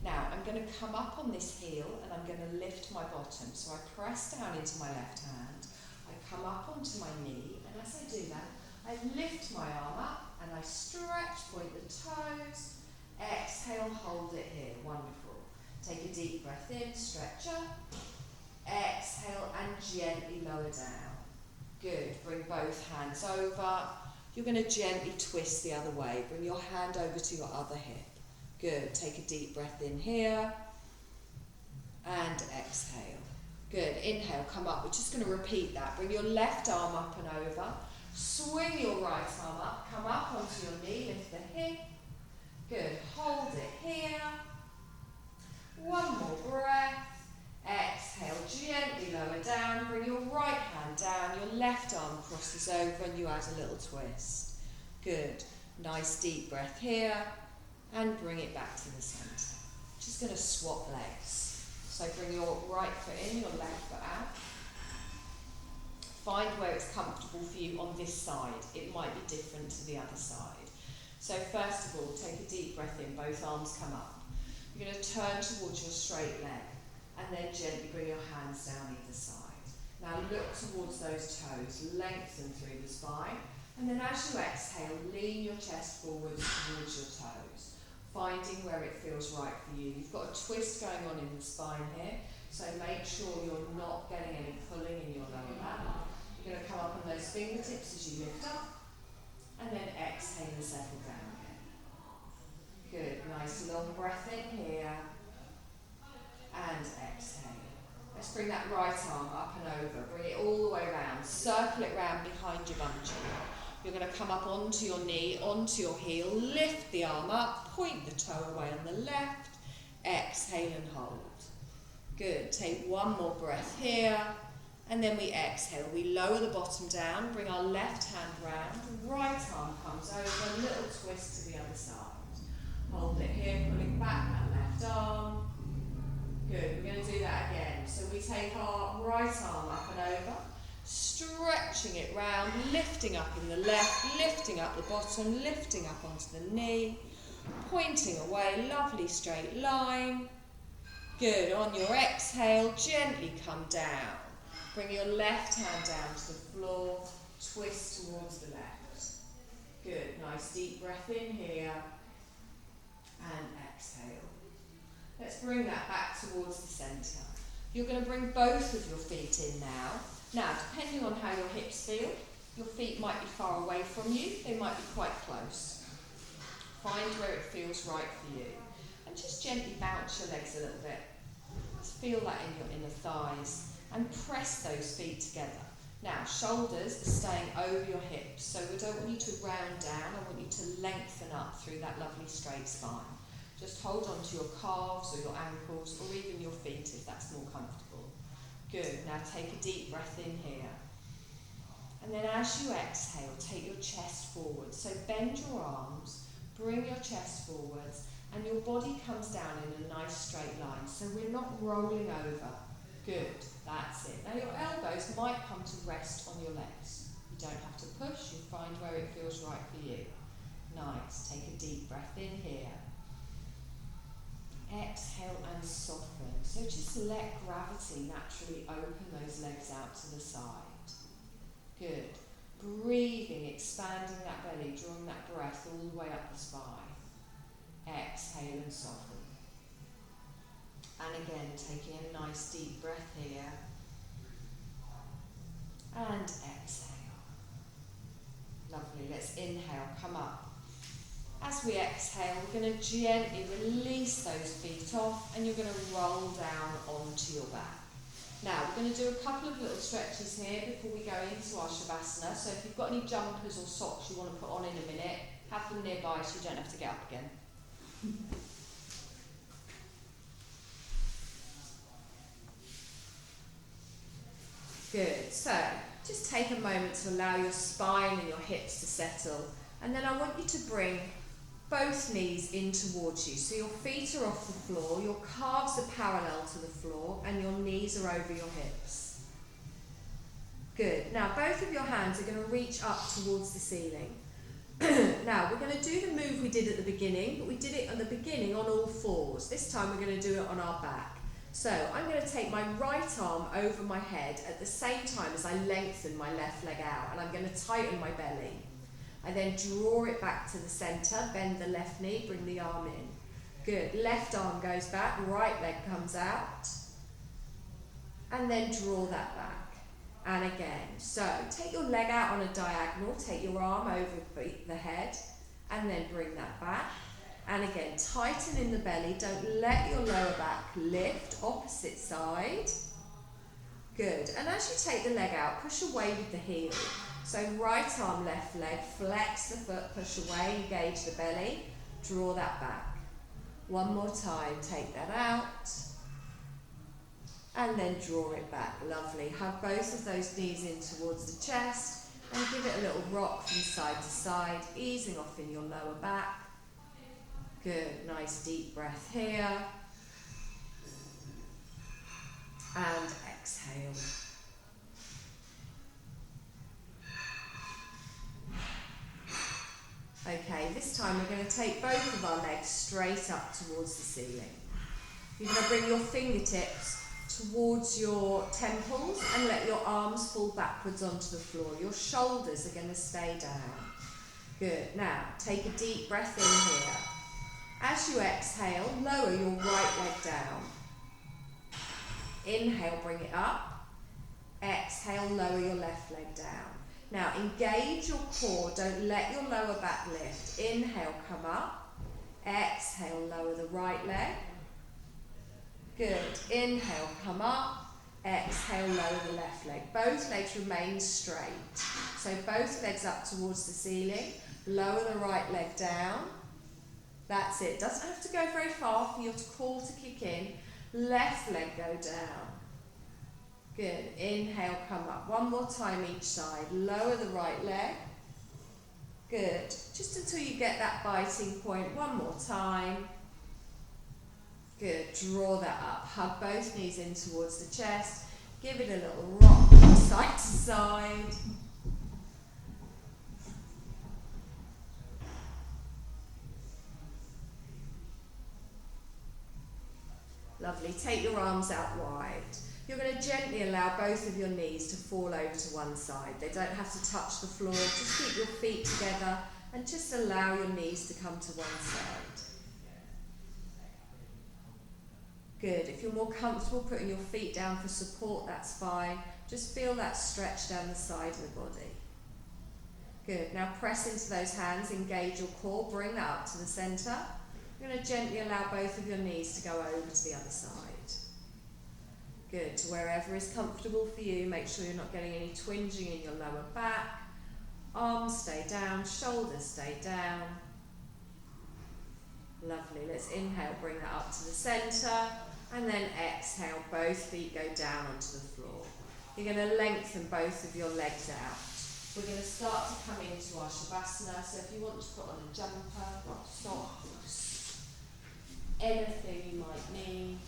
[SPEAKER 1] Now I'm going to come up on this heel and I'm going to lift my bottom. So I press down into my left hand, I come up onto my knee, and as I do that, I lift my arm up and I stretch, point the toes, exhale, hold it here. Wonderful. Take a deep breath in, stretch up, exhale and gently lower down. Good. Bring both hands over. You're going to gently twist the other way. Bring your hand over to your other hip. Good. Take a deep breath in here and exhale. Good. Inhale, come up. We're just going to repeat that. Bring your left arm up and over. Swing your right arm up. Come up onto your knee. Lift the hip. Good. Hold it here. One more breath. Exhale, gently lower down. Bring your right hand down. Your left arm crosses over and you add a little twist. Good. Nice deep breath here. And bring it back to the centre. Just going to swap legs. So bring your right foot in, your left foot out. Find where it's comfortable for you on this side. It might be different to the other side. So first of all, take a deep breath in, both arms come up. You're going to turn towards your straight leg and then gently bring your hands down either side. Now look towards those toes, lengthen through the spine, and then as you exhale, lean your chest forwards towards your toes, finding where it feels right for you. You've got a twist going on in the spine here, so make sure you're not getting any pulling in your lower back. You're going to come up on those fingertips as you lift up, and then exhale and settle down again. Good, nice long breath in here, and exhale. Let's bring that right arm up and over, bring it all the way around, circle it round behind your bum cheek. You're going to come up onto your knee, onto your heel, lift the arm up, point the toe away on the left, exhale and hold. Good, take one more breath here, and then we exhale. We lower the bottom down, bring our left hand round, right arm comes over, a little twist to the other side. Hold it here, pulling back that left arm. Good, we're going to do that again. So we take our right arm up and over, stretching it round, lifting up in the left, lifting up the bottom, lifting up onto the knee, pointing away, lovely straight line. Good, on your exhale, gently come down. Bring your left hand down to the floor, twist towards the left. Good, nice deep breath in here, and exhale. Let's bring that back towards the centre. You're going to bring both of your feet in now. Now, depending on how your hips feel, your feet might be far away from you, they might be quite close. Find where it feels right for you. And just gently bounce your legs a little bit. Just feel that in your inner thighs. And press those feet together. Now, shoulders are staying over your hips, so we don't want you to round down, I want you to lengthen up through that lovely straight spine. Just hold on to your calves or your ankles or even your feet if that's more comfortable. Good, now take a deep breath in here. And then as you exhale, take your chest forward. So bend your arms, bring your chest forwards, and your body comes down in a nice straight line. So we're not rolling over. Good, that's it. Now your elbows might come to rest on your legs. You don't have to push, you find where it feels right for you. Nice, take a deep breath in here. Exhale and soften. So just let gravity naturally open those legs out to the side. Good. Breathing, expanding that belly, drawing that breath all the way up the spine. Exhale and soften. And again, taking a nice deep breath here. And exhale. Lovely. Let's inhale, come up. As we exhale, we're going to gently release those feet off and you're going to roll down onto your back. Now, we're going to do a couple of little stretches here before we go into our Shavasana. So if you've got any jumpers or socks you want to put on in a minute, have them nearby so you don't have to get up again. Good, so just take a moment to allow your spine and your hips to settle, and then I want you to bring both knees in towards you. So your feet are off the floor, your calves are parallel to the floor, and your knees are over your hips. Good, now both of your hands are going to reach up towards the ceiling. Now we're going to do the move we did at the beginning, but we did it at the beginning on all fours. This time we're going to do it on our back. So I'm going to take my right arm over my head at the same time as I lengthen my left leg out, and I'm going to tighten my belly. I then draw it back to the centre, bend the left knee, bring the arm in. Good, left arm goes back, right leg comes out, and then draw that back. And again, so take your leg out on a diagonal, take your arm over the head, and then bring that back. And again, tighten in the belly, don't let your lower back lift, opposite side. Good, and as you take the leg out, push away with the heel. So right arm, left leg, flex the foot, push away, engage the belly, draw that back. One more time, take that out. And then draw it back, lovely. Hug both of those knees in towards the chest and give it a little rock from side to side, easing off in your lower back. Good, nice deep breath here. And exhale. Okay, this time time, we're going to take both of our legs straight up towards the ceiling. You're going to bring your fingertips towards your temples and let your arms fall backwards onto the floor. Your shoulders are going to stay down. Good. Now, take a deep breath in here. As you exhale, lower your right leg down. Inhale, bring it up. Exhale, lower your left leg down. Now, engage your core. Don't let your lower back lift. Inhale, come up. Exhale, lower the right leg. Good. Inhale, come up. Exhale, lower the left leg. Both legs remain straight. So both legs up towards the ceiling. Lower the right leg down. That's it. Doesn't have to go very far for your core to kick in. Left leg go down. Good. Inhale, come up. One more time each side. Lower the right leg. Good. Just until you get that biting point. One more time. Good. Draw that up. Hug both knees in towards the chest. Give it a little rock from side to side. Lovely. Take your arms out wide. You're going to gently allow both of your knees to fall over to one side. They don't have to touch the floor. Just keep your feet together and just allow your knees to come to one side. Good. If you're more comfortable putting your feet down for support, that's fine. Just feel that stretch down the side of the body. Good. Now press into those hands, engage your core, bring that up to the centre. You're going to gently allow both of your knees to go over to the other side. Good. To wherever is comfortable for you, make sure you're not getting any twinging in your lower back. Arms stay down, shoulders stay down. Lovely. Let's inhale, bring that up to the centre, and then exhale, both feet go down onto the floor. You're going to lengthen both of your legs out. We're going to start to come into our Shavasana, so if you want to put on a jumper, socks, anything you might need.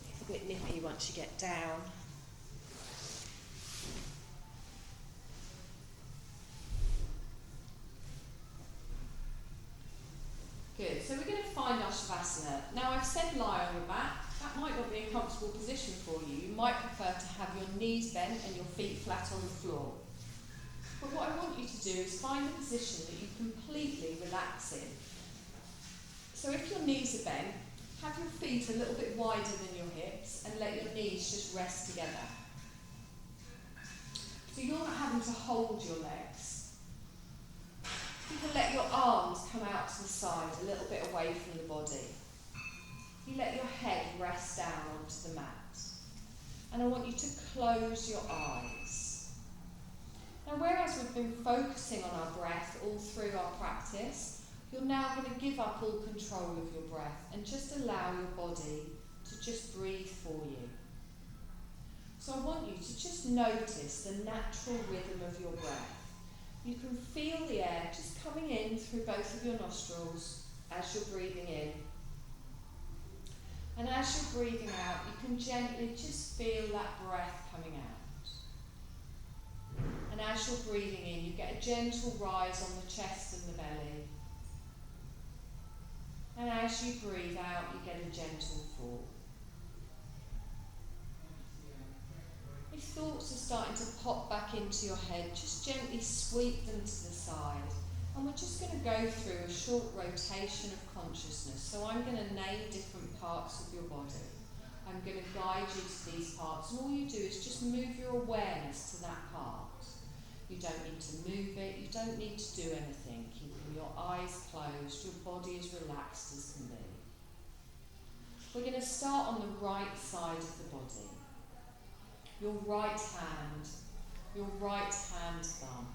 [SPEAKER 1] It's a bit nippy once you get down. Good, so we're going to find our Shavasana. Now I've said lie on your back. That might not be a comfortable position for you. You might prefer to have your knees bent and your feet flat on the floor. But what I want you to do is find a position that you completely relax in. So if your knees are bent, have your feet a little bit wider than your hips and let your knees just rest together. So you're not having to hold your legs. You can let your arms come out to the side a little bit away from the body. You let your head rest down onto the mat. And I want you to close your eyes. Now, whereas we've been focusing on our breath all through our practice, you're now going to give up all control of your breath and just allow your body to just breathe for you. So I want you to just notice the natural rhythm of your breath. You can feel the air just coming in through both of your nostrils as you're breathing in. And as you're breathing out, you can gently just feel that breath coming out. And as you're breathing in, you get a gentle rise on the chest and the belly. And as you breathe out, you get a gentle fall. If thoughts are starting to pop back into your head, just gently sweep them to the side. And we're just going to go through a short rotation of consciousness. So I'm going to name different parts of your body. I'm going to guide you to these parts. And all you do is just move your awareness to that part. You don't need to move it. You don't need to do anything. Keeping your eyes closed, your body as relaxed as can be. We're going to start on the right side of the body. Your right hand thumb,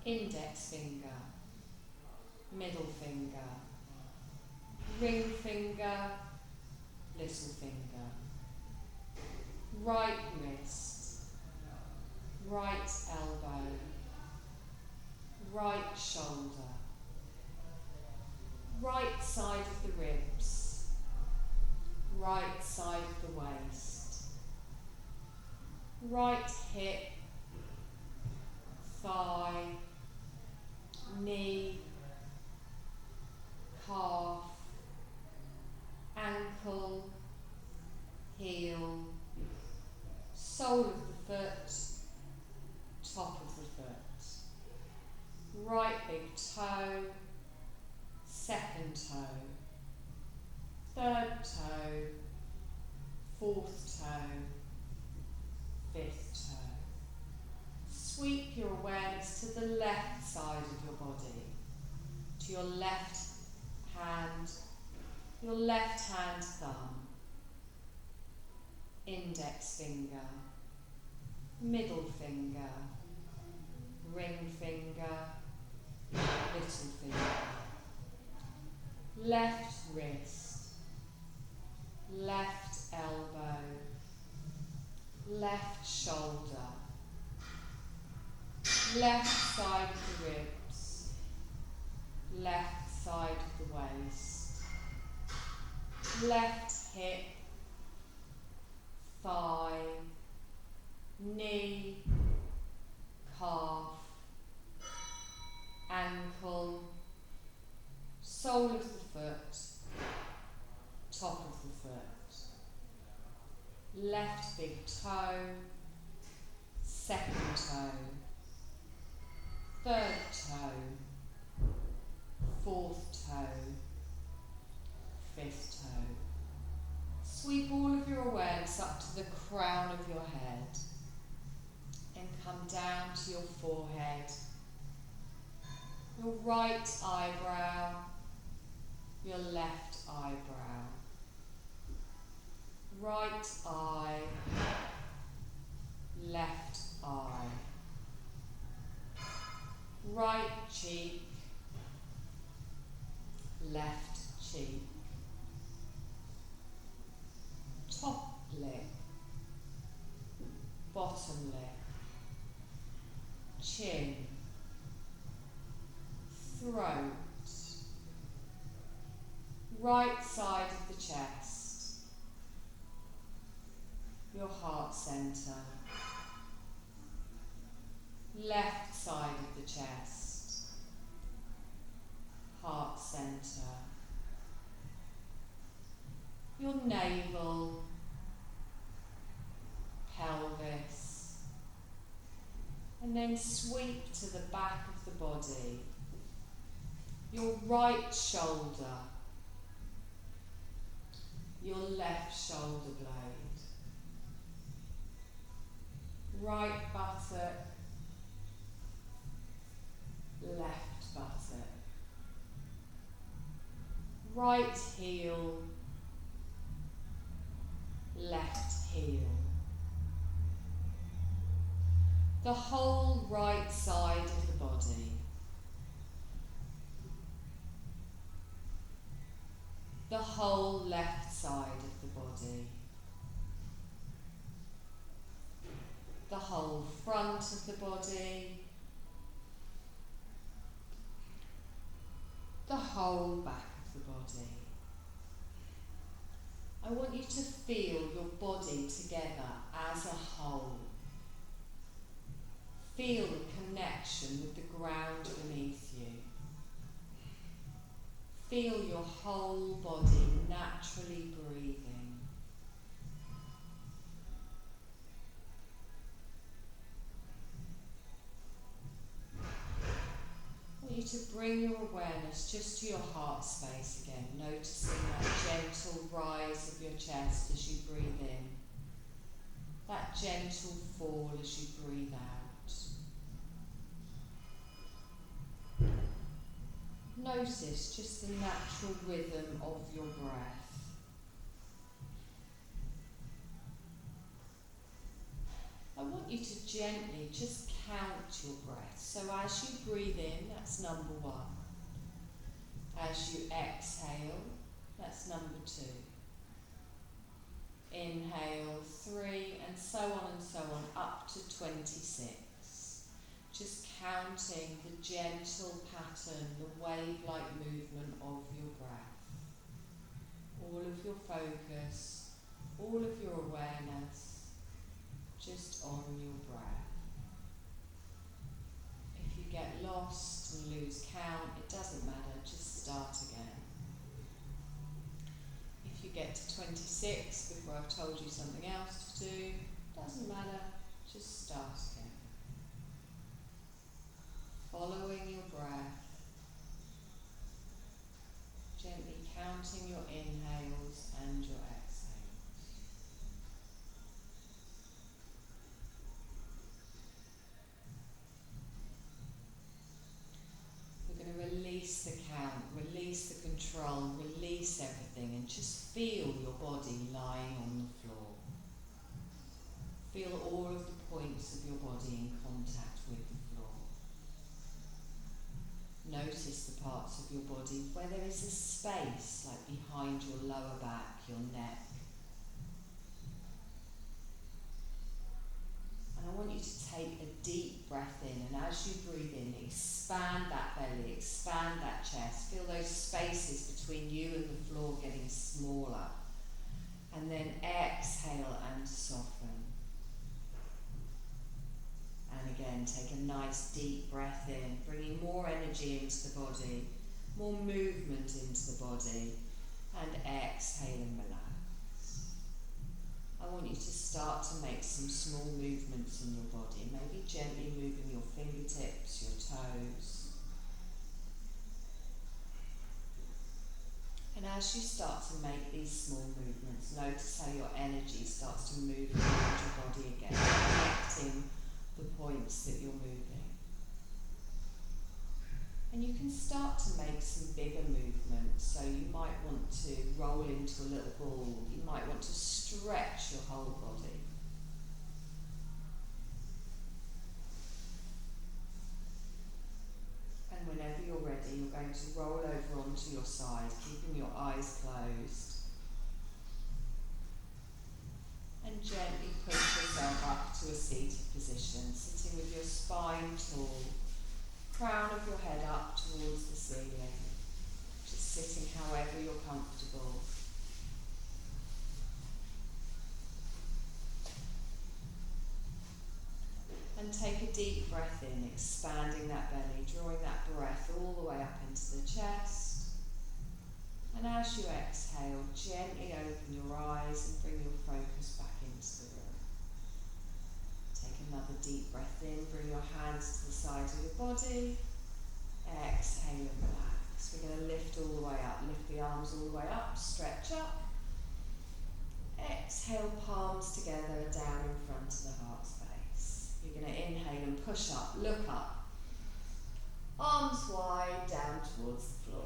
[SPEAKER 1] index finger, middle finger, ring finger, little finger, right wrist, right elbow, right shoulder, right side of the ribs, right side of the waist, right hip, thigh, knee, calf, ankle, heel, sole of the foot, top of the foot. Right big toe, second toe, third toe, fourth toe, fifth toe. Sweep your awareness to the left side of your body, to your left hand thumb, index finger, middle finger, ring finger, little finger, left wrist, left elbow, left shoulder, left side of the ribs, left side of the waist, left hip, thigh, knee, calf, ankle, sole of the foot, top of the foot, left big toe, second toe, third toe, fourth toe, fifth toe. Sweep all of your awareness up to the crown of your head and come down to your forehead, your right eyebrow, your left eyebrow, right eye, left eye, right cheek, left cheek, top lip, bottom lip, chin, throat, right side of the chest, your heart centre, left side of the chest, heart centre, your navel, pelvis, and then sweep to the back of the body, your right shoulder, your left shoulder blade, right buttock, left buttock, right heel, left heel. The whole right side of the body. The whole left side of the body. The whole front of the body. The whole back of the body. I want you to feel your body together as a whole. Feel the connection with the ground beneath you. Feel your whole body naturally breathing. I want you to bring your awareness just to your heart space again, noticing that gentle rise of your chest as you breathe in, that gentle fall as you breathe out. Notice just the natural rhythm of your breath. I want you to gently just count your breath. So as you breathe in, that's number 1. As you exhale, that's number 2. Inhale, 3, and so on, up to 26. Just counting the gentle pattern, the wave-like movement of your breath. All of your focus, all of your awareness, just on your breath. If you get lost and lose count, it doesn't matter, just start again. If you get to 26 before I've told you something else to do, doesn't matter, just start again. Following your breath, gently counting your inhales and your exhales. We're going to release the count, release the control, release everything, and just feel your body lying on the floor. Feel all of the points of your body in contact with the floor. Notice the parts of your body where there is a space, like behind your lower back, your neck. And I want you to take a deep breath in, and as you breathe in, expand that belly, expand that chest. Feel those spaces between you and the floor getting smaller. And then exhale and soften. And again, take a nice deep breath in, bringing more energy into the body, more movement into the body, and exhale and relax. I want you to start to make some small movements in your body, maybe gently moving your fingertips, your toes. And as you start to make these small movements, notice how your energy starts to move around your body again, connecting the points that you're moving. And you can start to make some bigger movements, so you might want to roll into a little ball, you might want to stretch your whole body. And whenever you're ready, you're going to roll over onto your side, keeping your eyes closed. And gently push yourself up to a seated position, sitting with your spine tall, crown of your head up towards the ceiling, just sitting however you're comfortable. And take a deep breath in, expanding that belly, drawing that breath all the way up into the chest. And as you exhale, gently open your eyes and bring your focus back into the room. Take another deep breath in, bring your hands to the sides of your body. Exhale and relax. We're going to lift all the way up, lift the arms all the way up, stretch up. Exhale, palms together, down in front of the heart space. You're going to inhale and push up, look up. Arms wide, down towards the floor.